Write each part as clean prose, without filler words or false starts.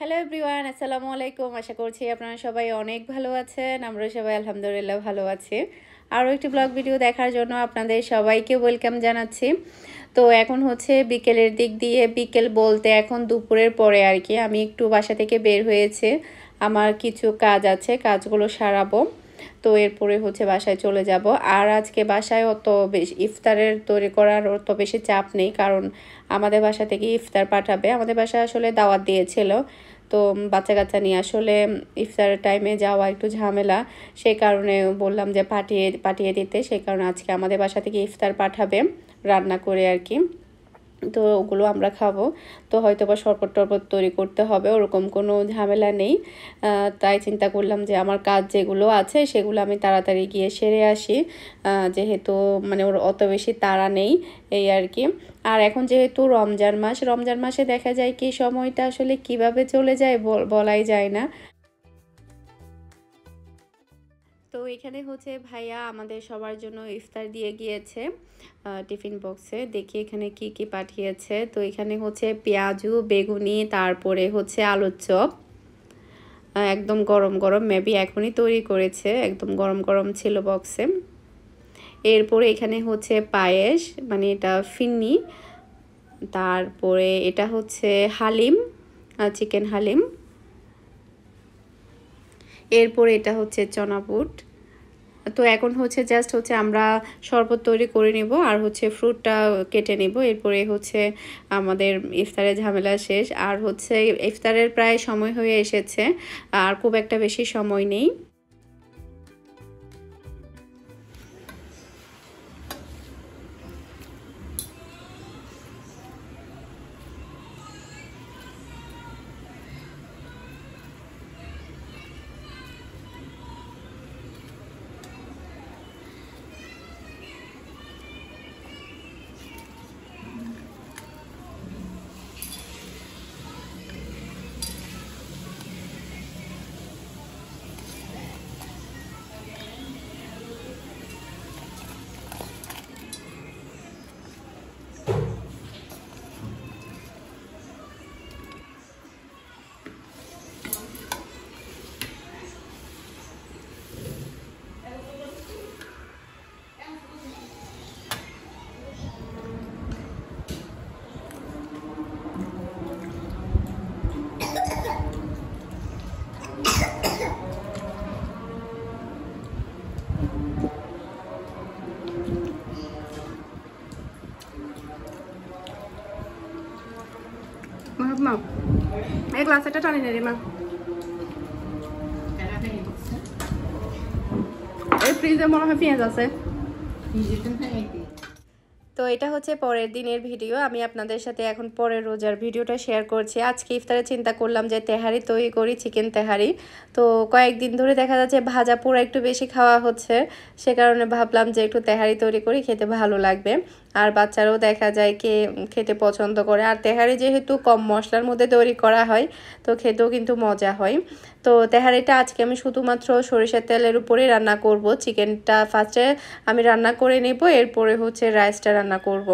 Hello everyone, আসসালামু আলাইকুম। আশা করছি আপনারা সবাই অনেক ভালো আছেন। আমরা সবাই আলহামদুলিল্লাহ ভালো আছি। আরও একটি ব্লগ ভিডিও দেখার জন্য আপনাদের সবাইকে ওয়েলকাম জানাচ্ছি। তো এখন হচ্ছে বিকেলের দিক দিয়ে, বিকেল বলতে এখন দুপুরের পরে আর কি। আমি একটু বাসা থেকে বের হয়েছে, আমার কিছু কাজ আছে, কাজগুলো সারাবো। তো এরপরে হচ্ছে বাসায় চলে যাব। আর আজকে বাসায় অত বেশি ইফতারের তৈরি করার অত বেশি চাপ নেই, কারণ আমাদের বাসা থেকে ইফতার পাঠাবে। আমাদের বাসায় আসলে দাওয়াত দিয়েছিল, তো বাচ্চা কাচ্চা নিয়ে আসলে ইফতারের টাইমে যাওয়া একটু ঝামেলা, সেই কারণে বললাম যে পাঠিয়ে দিতে। সেই কারণে আজকে আমাদের বাসা থেকে ইফতার পাঠাবে রান্না করে আর কি। তো ওগুলো আমরা খাবো। তো হয়তো বা শরবত টরবত তৈরি করতে হবে, ওরকম কোনো ঝামেলা নেই। তাই চিন্তা করলাম যে আমার কাজ যেগুলো আছে সেগুলো আমি তাড়াতাড়ি গিয়ে সেরে আসি, যেহেতু মানে ওর অত বেশি তাড়া নেই, এই আর কি। আর এখন যেহেতু রমজান মাসে দেখা যায় কি সময়টা আসলে কিভাবে চলে যায় বলাই যায় না। তো এখানে হচ্ছে ভাইয়া আমাদের সবার জন্য ইফতার দিয়ে গিয়েছে টিফিন বক্সে। দেখি এখানে কি কি পাঠিয়েছে। তো এখানে হচ্ছে পেঁয়াজু, বেগুনি, তারপরে হচ্ছে আলুর চপ, একদম গরম গরম, মেবি এখনই তৈরি করেছে, একদম গরম গরম ছিল বক্সে। এরপরে এখানে হচ্ছে পায়েস, মানে এটা ফিন্নি। তারপরে এটা হচ্ছে হালিম, চিকেন হালিম। এরপরে এটা হচ্ছে চনাপুট। তো এখন হচ্ছে জাস্ট হচ্ছে আমরা শরবত তৈরি করে নিব, আর হচ্ছে ফ্রুটটা কেটে নিব। এরপরে হচ্ছে আমাদের ইফতারের ঝামেলা শেষ। আর হচ্ছে ইফতারের প্রায় সময় হয়ে এসেছে, আর খুব একটা বেশি সময় নেই। মা এই গ্লাস একটা টানি নে রে মা, এই ফ্রিজে মনে হয় পেঁয়াজ আছে। তো এটা হচ্ছে পরের দিনের ভিডিও। আমি আপনাদের সাথে এখন পরের রোজার ভিডিওটা শেয়ার করছি। আজকে ইফতারে চিন্তা করলাম যে তেহারি তৈরি করি, চিকেন তেহারি। তো কয়েকদিন ধরে দেখা যাচ্ছে ভাজা পোড়া একটু বেশি খাওয়া হচ্ছে, সে কারণে ভাবলাম যে একটু তেহারি তৈরি করি, খেতে ভালো লাগবে। আর বাচ্চারাও দেখা যায় কি খেতে পছন্দ করে। আর তেহারি যেহেতু কম মশলার মধ্যে তৈরি করা হয়, তো খেতেও কিন্তু মজা হয়। তো তেহারিটা আজকে আমি শুধুমাত্র সরিষার তেলের উপরেই রান্না করব। চিকেনটা ফার্স্টে আমি রান্না করে নেব, এরপরে হচ্ছে রাইসটা রান্না করব।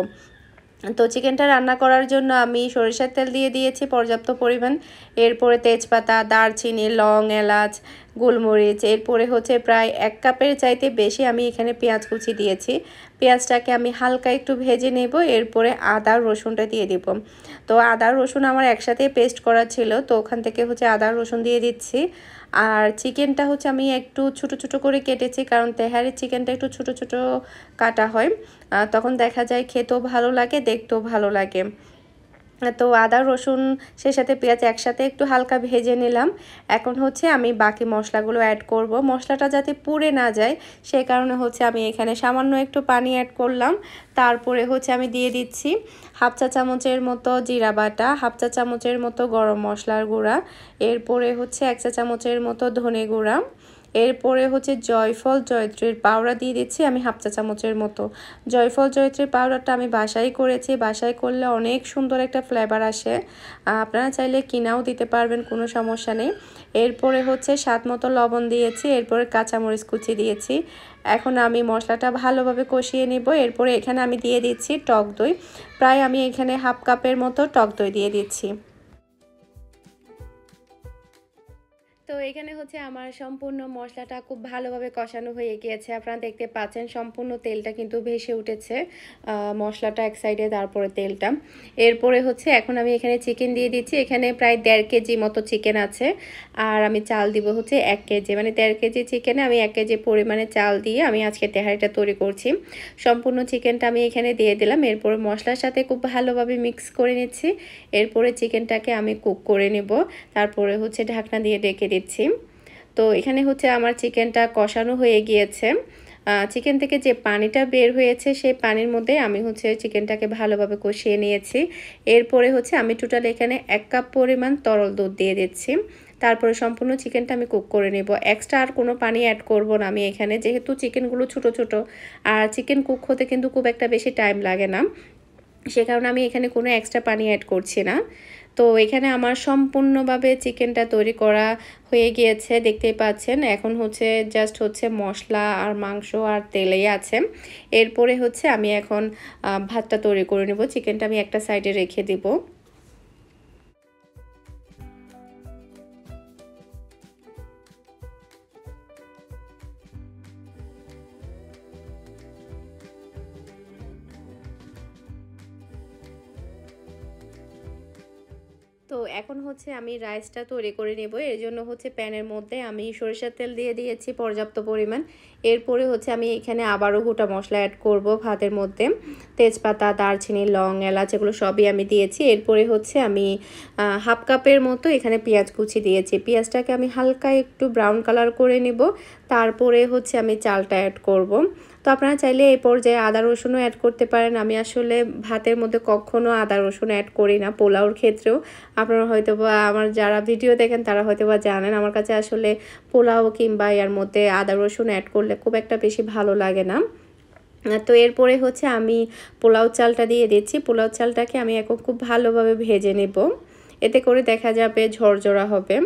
তো চিকেনটা রান্না করার জন্য আমি সরিষার তেল দিয়ে দিয়েছি পর্যাপ্ত পরিমাণ। এরপরে তেজপাতা, দারচিনি, লং, এলাচ, গোলমরিচ, এরপরে হচ্ছে প্রায় 1 কাপের চাইতে বেশি আমি এখানে পেঁয়াজ কুচি দিয়েছি। পেঁয়াজটাকে আমি হালকা একটু ভেজে নেব, এরপরে আদা রসুনটা দিয়ে দিব। তো আদা রসুন আমার একসাথে পেস্ট করা ছিল, তো ওখান থেকে হচ্ছে আদা রসুন দিয়ে দিচ্ছি। আর চিকেনটা হচ্ছে আমি একটু ছোটো ছোটো করে কেটেছি, কারণ তেহারির চিকেনটা একটু ছোটো ছোটো কাটা হয়, তখন দেখা যায় খেতেও ভালো লাগে, দেখতেও ভালো লাগে। তো আদা রসুন সে সাথে পেঁয়াজ একসাথে একটু হালকা ভেজে নিলাম। এখন হচ্ছে আমি বাকি মশলাগুলো অ্যাড করব। মশলাটা যাতে পুড়ে না যায় সে কারণে হচ্ছে আমি এখানে সামান্য একটু পানি অ্যাড করলাম। তারপরে হচ্ছে আমি দিয়ে দিচ্ছি 1/2 চা চামচের মতো জিরা বাটা, 1/2 চা চামচের মতো গরম মশলার গুঁড়া, এরপরে হচ্ছে 1 চা চামচের মতো ধনে গুঁড়া, এরপরে হচ্ছে জয়ফল জয়ত্রীর পাউডার দিয়ে দিচ্ছি আমি 1/2 চা চামচের মতো। জয়ফল জয়ত্রীর পাউডারটা আমি বাসায় করেছি, বাসায় করলে অনেক সুন্দর একটা ফ্লেভার আসে। আপনারা চাইলে কিনাও দিতে পারবেন, কোনো সমস্যা নেই। এরপরে হচ্ছে স্বাদ মতো লবণ দিয়েছি, এরপরে কাঁচামরিচ কুচি দিয়েছি। এখন আমি মশলাটা ভালোভাবে কষিয়ে নিব। এরপরে এখানে আমি দিয়ে দিচ্ছি টক দই, প্রায় আমি এখানে 1/2 কাপের মতো টক দই দিয়ে দিচ্ছি। তো এখানে হচ্ছে আমার সম্পূর্ণ মশলাটা খুব ভালোভাবে কষানো হয়ে গিয়েছে। আপনারা দেখতে পাচ্ছেন সম্পূর্ণ তেলটা কিন্তু ভেসে উঠেছে, মশলাটা এক সাইডে, তারপরে তেলটা। এরপরে হচ্ছে এখন আমি এখানে চিকেন দিয়ে দিচ্ছি। এখানে প্রায় 1.5 কেজি মতো চিকেন আছে, আর আমি চাল দিব হচ্ছে 1 কেজি, মানে 1.5 কেজি চিকেনে আমি 1 কেজি পরিমাণে চাল দিয়ে আমি আজকে তেহারিটা তৈরি করছি। সম্পূর্ণ চিকেনটা আমি এখানে দিয়ে দিলাম। এরপরে মশলার সাথে খুব ভালোভাবে মিক্স করে নিচ্ছি। এরপরে চিকেনটাকে আমি কুক করে নেব, তারপরে হচ্ছে ঢাকনা দিয়ে ঢেকে দিচ্ছি। তো এখানে হচ্ছে আমার চিকেনটা কষানো হয়ে গিয়েছে। চিকেন থেকে যে পানিটা বের হয়েছে সেই পানির মধ্যে আমি হচ্ছে চিকেনটাকে ভালোভাবে কষিয়ে নিয়েছি। এরপরে হচ্ছে আমি টোটাল এখানে 1 কাপ পরিমাণ তরল দুধ দিয়ে দিচ্ছি। তারপরে সম্পূর্ণ চিকেনটা আমি কুক করে নেব। এক্সট্রা আর কোনো পানি অ্যাড করব না আমি এখানে, যেহেতু চিকেনগুলো ছোট ছোট, আর চিকেন কুক হতে কিন্তু খুব একটা বেশি টাইম লাগে না, সে কারণে আমি এখানে কোনো এক্সট্রা পানি অ্যাড করছি না। তো এখানে আমার সম্পূর্ণভাবে চিকেনটা তৈরি করা হয়ে গিয়েছে, দেখতেই পাচ্ছেন। এখন হচ্ছে জাস্ট হচ্ছে মশলা আর মাংস আর তেলেই আছে। এরপরে হচ্ছে আমি এখন ভাতটা তৈরি করে নেব। চিকেনটা আমি একটা সাইডে রেখে দিব। তো এখন হচ্ছে আমি রাইসটা তৈরি করে নেব। এর জন্য হচ্ছে প্যানের মধ্যে আমি সরিষার তেল দিয়ে দিয়েছি পর্যাপ্ত পরিমাণ। এরপরে হচ্ছে আমি এখানে আবারও গোটা মশলা অ্যাড করব ভাতের মধ্যে। তেজপাতা, দারচিনি, লং, এলাচ এগুলো সবই আমি দিয়েছি। এরপরে হচ্ছে আমি হাফ কাপের মতো এখানে পেঁয়াজ কুচি দিয়েছি। পেঁয়াজটাকে আমি হালকা একটু ব্রাউন কালার করে নেব। তারপরে হচ্ছে আমি চালটা অ্যাড করব। তো আপনারা চাইলে এই পর্যায়ে আদা রসুনও অ্যাড করতে পারেন। আমি আসলে ভাতের মধ্যে কখনো আদা রসুন অ্যাড করি না, পোলাওর ক্ষেত্রেও। আপনারা হয়তো বা আমার যারা ভিডিও দেখেন তারা হয়তো বা জানেন, আমার কাছে আসলে পোলাও কিংবা এর মধ্যে আদা রসুন অ্যাড করলে খুব একটা বেশি ভালো লাগে না। তো এরপরে হচ্ছে আমি পোলাও চালটা দিয়ে দিচ্ছি। পোলাও চালটাকে আমি এখন খুব ভালোভাবে ভেজে নেব, এতে করে দেখা যাবে ঝরঝরা হবে।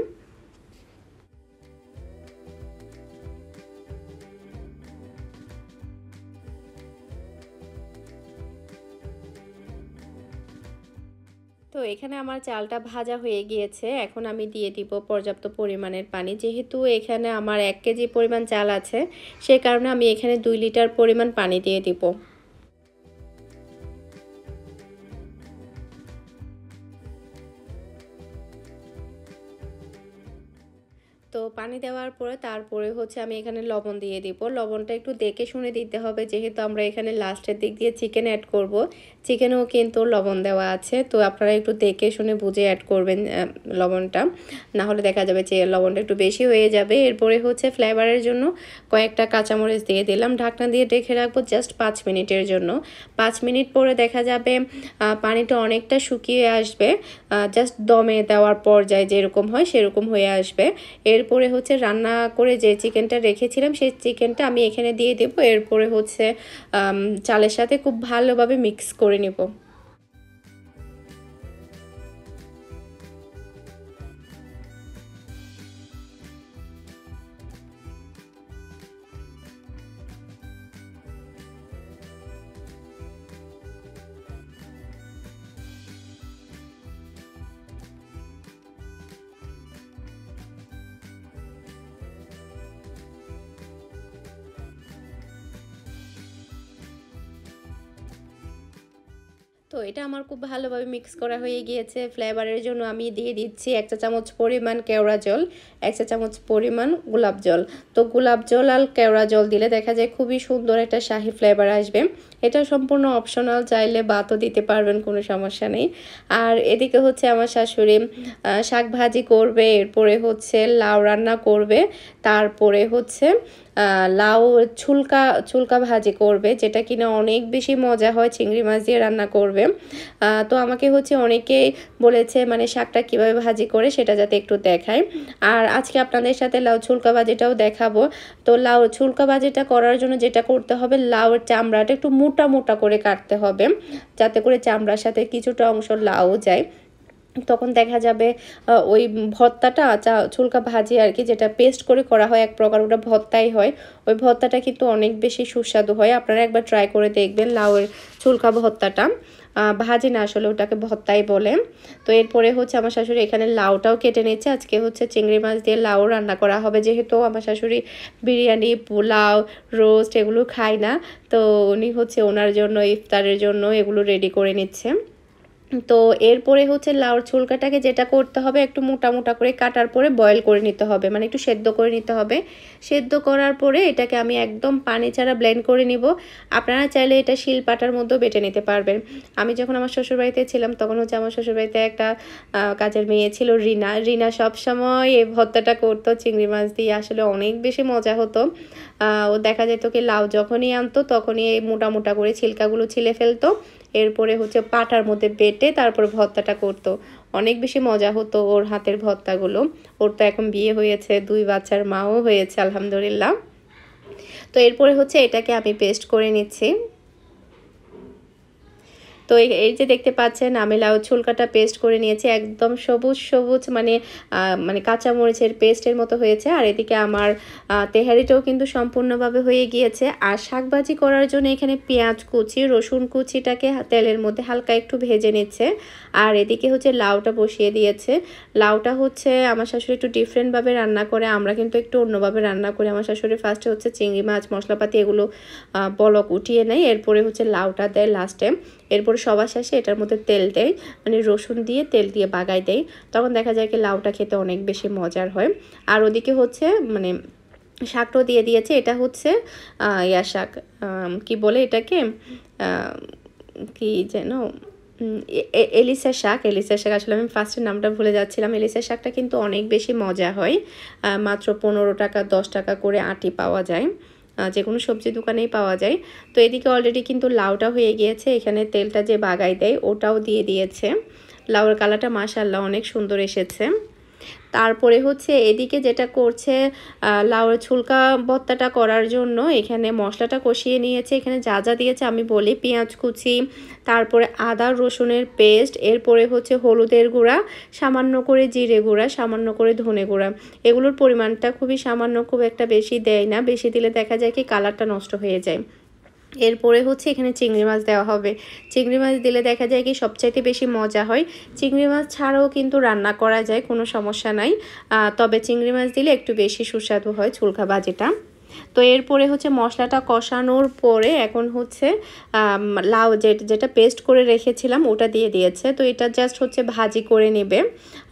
তো এখানে আমার চালটা ভাজা হয়ে গিয়েছে। এখন আমি দিয়ে দিব পর্যাপ্ত পরিমাণের পানি। যেহেতু এখানে আমার 1 কেজি পরিমাণ চাল আছে, সে কারণে আমি এখানে 2 লিটার পরিমাণ পানি দিয়ে দিব। তো পানি দেওয়ার পরে তারপরে হচ্ছে আমি এখানে লবণ দিয়ে দিব। লবণটা একটু দেখে শুনে দিতে হবে, যেহেতু আমরা এখানে লাস্টের দিক দিয়ে চিকেন অ্যাড করব। চিকেনেও কিন্তু লবণ দেওয়া আছে, তো আপনারা একটু দেখে শুনে বুঝে অ্যাড করবেন লবণটা, না হলে দেখা যাবে যে লবণটা একটু বেশি হয়ে যাবে। এরপরে হচ্ছে ফ্লেভারের জন্য কয়েকটা কাঁচামরিচ দিয়ে দিলাম। ঢাকনা দিয়ে ঢেকে রাখবো জাস্ট 5 মিনিটের জন্য। 5 মিনিট পরে দেখা যাবে পানিটা অনেকটা শুকিয়ে আসবে, জাস্ট দমে দেওয়ার পর্যায়ে যেরকম হয় সেরকম হয়ে আসবে। এরপরে হচ্ছে রান্না করে যে চিকেনটা রেখেছিলাম সেই চিকেনটা আমি এখানে দিয়ে দেব। এরপরে হচ্ছে চালের সাথে খুব ভালোভাবে মিক্স করে নেব। তো এটা আমার খুব ভালোভাবে মিক্স করা হয়ে গিয়েছে। ফ্লেভারের জন্য আমি দিয়ে দিচ্ছি 1 চা চামচ পরিমাণ কেওড়া জল, 1 চা চামচ পরিমাণ গোলাপ জল। তো গোলাপ জল আর কেওড়া জল দিলে দেখা যায় খুবই সুন্দর একটা শাহি ফ্লেভার আসবে। এটা সম্পূর্ণ অপশনাল, চাইলে বাতও দিতে পারবেন, কোনো সমস্যা নেই। আর এদিকে হচ্ছে আমার শাশুড়ি শাক ভাজি করবে, এরপরে হচ্ছে লাউ রান্না করবে, তারপরে হচ্ছে লাউ ছুলকা ভাজি করবে, যেটা কিনা অনেক বেশি মজা হয়, চিংড়ি মাছ দিয়ে রান্না করবে। তো আমাকে হচ্ছে অনেকেই বলেছে মানে শাকটা কিভাবে ভাজি করে সেটা যাতে একটু দেখায়। আর আজকে আপনাদের সাথে লাউ ছুলকা ভাজিটাও দেখাবো। তো লাউ ছুলকা ভাজিটা করার জন্য যেটা করতে হবে, লাউয়ের চামড়াটা একটু মোটা মোটা করে কাটতে হবে, যাতে করে চামড়ার সাথে কিছুটা অংশ লাউ যায়। তখন দেখা যাবে ওই ভর্তাটা চুলকা ভাজি আর কি, যেটা পেস্ট করে করা হয় এক প্রকার, ওটা ভর্তাই হয়। ওই ভর্তাটা কিন্তু অনেক বেশি সুস্বাদু হয়, আপনারা একবার ট্রাই করে দেখবেন লাউয়ের চুলকা ভর্তাটা। ভাজি না, আসলে ওটাকে ভর্তাই বলে। তো এরপরে হচ্ছে আমার শাশুড়ি এখানে লাউটাও কেটে নিচ্ছে। আজকে হচ্ছে চিংড়ি মাছ দিয়ে লাউ রান্না করা হবে, যেহেতু আমার শাশুড়ি বিরিয়ানি, পোলাও, রোস্ট এগুলো খায় না, তো উনি হচ্ছে ওনার জন্য ইফতারের জন্য এগুলো রেডি করে নিচ্ছে। তো এরপরে হচ্ছে লাউর চুলকাটাকে যেটা করতে হবে, একটু মোটা মোটা করে কাটার পরে বয়েল করে নিতে হবে, মানে একটু সেদ্ধ করে নিতে হবে। সেদ্ধ করার পরে এটাকে আমি একদম পানি ছাড়া ব্লেন্ড করে নিব। আপনারা চাইলে এটা শিলপাটার মধ্যেও বেটে নিতে পারবেন। আমি যখন আমার শ্বশুরবাড়িতে ছিলাম তখন হচ্ছে আমার শ্বশুরবাড়িতে একটা কাজের মেয়ে ছিল, রিনা সবসময় এই ভর্তাটা করতো চিংড়ি মাছ দিয়ে, আসলে অনেক বেশি মজা হতো। ও দেখা যেত কি লাউ যখনই আনতো তখনই এই মোটা মোটা করে ছিলকাগুলো ছিলে ফেলতো, এরপরে হচ্ছে পাটার মধ্যে বেটে তারপরে ভর্তাটা করতো। অনেক বেশি মজা হতো ওর হাতের ভর্তাগুলো। ওর তো এখন বিয়ে হয়েছে, 2 বাচ্চার মাও হয়েছে আলহামদুলিল্লাহ। তো এরপরে হচ্ছে এটাকে আমি পেস্ট করে নিচ্ছি। তো এই যে দেখতে পাচ্ছেন আমি লাউ চুলকাটা পেস্ট করে নিয়েছি, একদম সবুজ সবুজ, মানে কাঁচামরিচের পেস্টের মতো হয়েছে। আর এদিকে আমার তেহারিটাও কিন্তু সম্পূর্ণভাবে হয়ে গিয়েছে। আর শাকভাজি করার জন্য এখানে পেঁয়াজ কুচি, রসুন কুচিটাকে তেলের মধ্যে হালকা একটু ভেজে নিচ্ছে। আর এদিকে হচ্ছে লাউটা বসিয়ে দিয়েছে। লাউটা হচ্ছে আমার শাশুড়ি একটু ডিফারেন্টভাবে রান্না করে, আমরা কিন্তু একটু অন্যভাবে রান্না করি। আমার শাশুড়ি ফার্স্টে হচ্ছে চিংড়ি মাছ মশলাপাতি এগুলো বলক উঠিয়ে নেয়, এরপরে হচ্ছে লাউটা দেয় লাস্টে, এরপরে সবার শেষে এটার মধ্যে তেল দেয়, মানে রসুন দিয়ে তেল দিয়ে বাগাই দেয়। তখন দেখা যায় কি লাউটা খেতে অনেক বেশি মজার হয়। আর ওদিকে হচ্ছে মানে শাকটাও দিয়ে দিয়েছে। এটা হচ্ছে ইয়া শাক, কি বলে এটাকে, কি যেন, এলিসা শাক। এলিসা শাক, আসলে আমি ফার্স্টের নামটা ভুলে যাচ্ছিলাম। এলিসা শাকটা কিন্তু অনেক বেশি মজা হয়। মাত্র 15 টাকা 10 টাকা করে আটি পাওয়া যায়, যে কোনো সবজি দোকানেই পাওয়া যায়। তো এদিকে অলরেডি কিন্তু লাউটা হয়ে গিয়েছে, এখানে তেলটা যে বাগাই দেয় ওটাও দিয়ে দিয়েছে। লাউর কালারটা মাশাআল্লাহ অনেক সুন্দর এসেছে। তারপরে হচ্ছে এদিকে যেটা করছে, লাউয়ের ছুলকা ভর্তাটা করার জন্য এখানে মশলাটা কষিয়ে নিয়েছে। এখানে যা যা দিয়েছে আমি বলি, পেঁয়াজ কুচি, তারপরে আদা রসুনের পেস্ট, এরপরে হচ্ছে হলুদের গুঁড়া, সামান্য করে জিরে গুঁড়া, সামান্য করে ধনে গুঁড়া। এগুলোর পরিমাণটা খুবই সামান্য, খুব একটা বেশি দেয় না, বেশি দিলে দেখা যায় কি কালারটা নষ্ট হয়ে যায়। এরপরে হচ্ছে এখানে চিংড়ি মাছ দেওয়া হবে। চিংড়ি মাছ দিলে দেখা যায় কি সবচাইতে বেশি মজা হয়। চিংড়ি মাছ ছাড়াও কিন্তু রান্না করা যায়, কোনো সমস্যা নাই, তবে চিংড়ি মাছ দিলে একটু বেশি সুস্বাদু হয় চুলকা ভাজিটা। তো এরপরে হচ্ছে মশলাটা কষানোর পরে এখন হচ্ছে লাউ যেটা পেস্ট করে রেখেছিলাম ওটা দিয়ে দিয়েছে। তো এটা জাস্ট হচ্ছে ভাজি করে নেবে,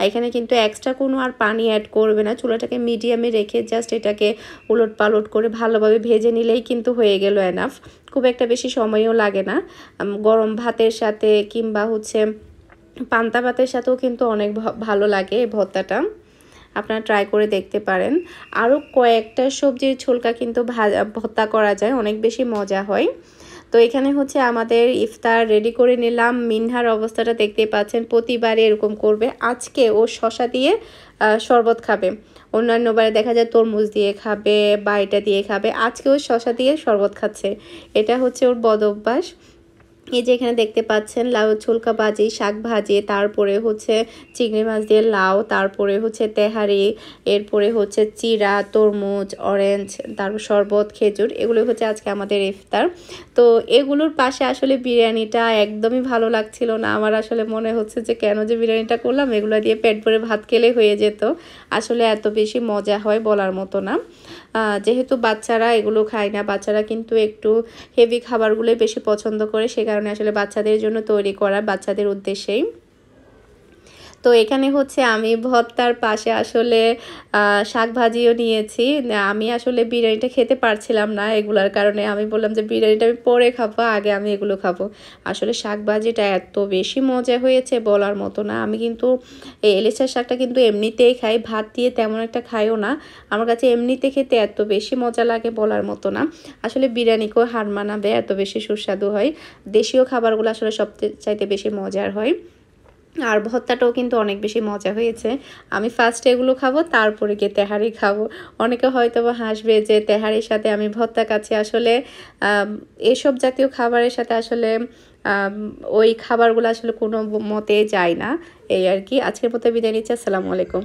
এখানে কিন্তু এক্সট্রা কোনো আর পানি অ্যাড করবে না। চুলাটাকে মিডিয়ামে রেখে জাস্ট এটাকে উলট পালট করে ভালোভাবে ভেজে নিলেই কিন্তু হয়ে গেল এনাফ। খুব একটা বেশি সময়ও লাগে না। গরম ভাতের সাথে কিংবা হচ্ছে পান্তা ভাতের সাথেও কিন্তু অনেক ভালো লাগে এই ভর্তাটা, আপনারা ট্রাই করে দেখতে পারেন। আরও কয়েকটা সবজির ছোলকা কিন্তু ভর্তা করা যায়, অনেক বেশি মজা হয়। তো এখানে হচ্ছে আমাদের ইফতার রেডি করে নিলাম। মিনহার অবস্থাটা দেখতেই পাচ্ছেন, প্রতিবারে এরকম করবে। আজকে ও শশা দিয়ে শরবত খাবে, অন্যান্য বারে দেখা যায় তরমুজ দিয়ে খাবে বা এটা দিয়ে খাবে, আজকে ও শশা দিয়ে শরবত খাচ্ছে, এটা হচ্ছে ওর বদ অভ্যাস। এই যে এখানে দেখতে পাচ্ছেন লাউ ছুলকা ভাজি, শাক ভাজি, তারপরে হচ্ছে চিংড়ি মাছ দিয়ে লাউ, তারপরে হচ্ছে তেহারি, এরপরে হচ্ছে চিরা, তরমুজ, অরেঞ্জ, তারপর শরবত, খেজুর, এগুলো হচ্ছে আজকে আমাদের ইফতার। তো এগুলোর পাশে আসলে বিরিয়ানিটা একদমই ভালো লাগছিল না আমার, আসলে মনে হচ্ছে যে কেন যে বিরিয়ানিটা করলাম, এগুলো দিয়ে পেট ভরে ভাত খেলে হয়ে যেত। আসলে এত বেশি মজা হয় বলার মতো না। যেহেতু বাচ্চারা এগুলো খায় না, বাচ্চারা কিন্তু একটু হেভি খাবারগুলোই বেশি পছন্দ করে, সে কারণে আসলে বাচ্চাদের জন্য তৈরি করা, বাচ্চাদের উদ্দেশ্যেই। তো এখানে হচ্ছে আমি ভর্তার পাশে আসলে শাক ভাজিও নিয়েছি। আমি আসলে বিরিয়ানিটা খেতে পারছিলাম না এগুলার কারণে, আমি বললাম যে বিরিয়ানিটা আমি পরে খাবো, আগে আমি এগুলো খাবো। আসলে শাক ভাজিটা এত বেশি মজা হয়েছে বলার মতো না। আমি কিন্তু এই এলিশার শাকটা কিন্তু এমনিতেই খাই, ভাত দিয়ে তেমন একটা খাইও না, আমার কাছে এমনিতে খেতে এত বেশি মজা লাগে বলার মতো না। আসলে বিরিয়ানিকেও হার মানাবে, এত বেশি সুস্বাদু হয়। দেশীয় খাবারগুলো আসলে সবচেয়ে বেশি মজার হয়। আর ভর্তাটাও কিন্তু অনেক বেশি মজা হয়েছে। আমি ফার্স্টে এগুলো খাবো, তারপরে গিয়ে তেহারি খাবো। অনেকে হয়তোবা হাসবে যে তেহারির সাথে আমি ভর্তা খাচ্ছি। আসলে এসব জাতীয় খাবারের সাথে আসলে ওই খাবারগুলো আসলে কোনো মতে যায় না। এই আর কি। আজকের মতো বিদায় নিচ্ছি। আসসালামু আলাইকুম।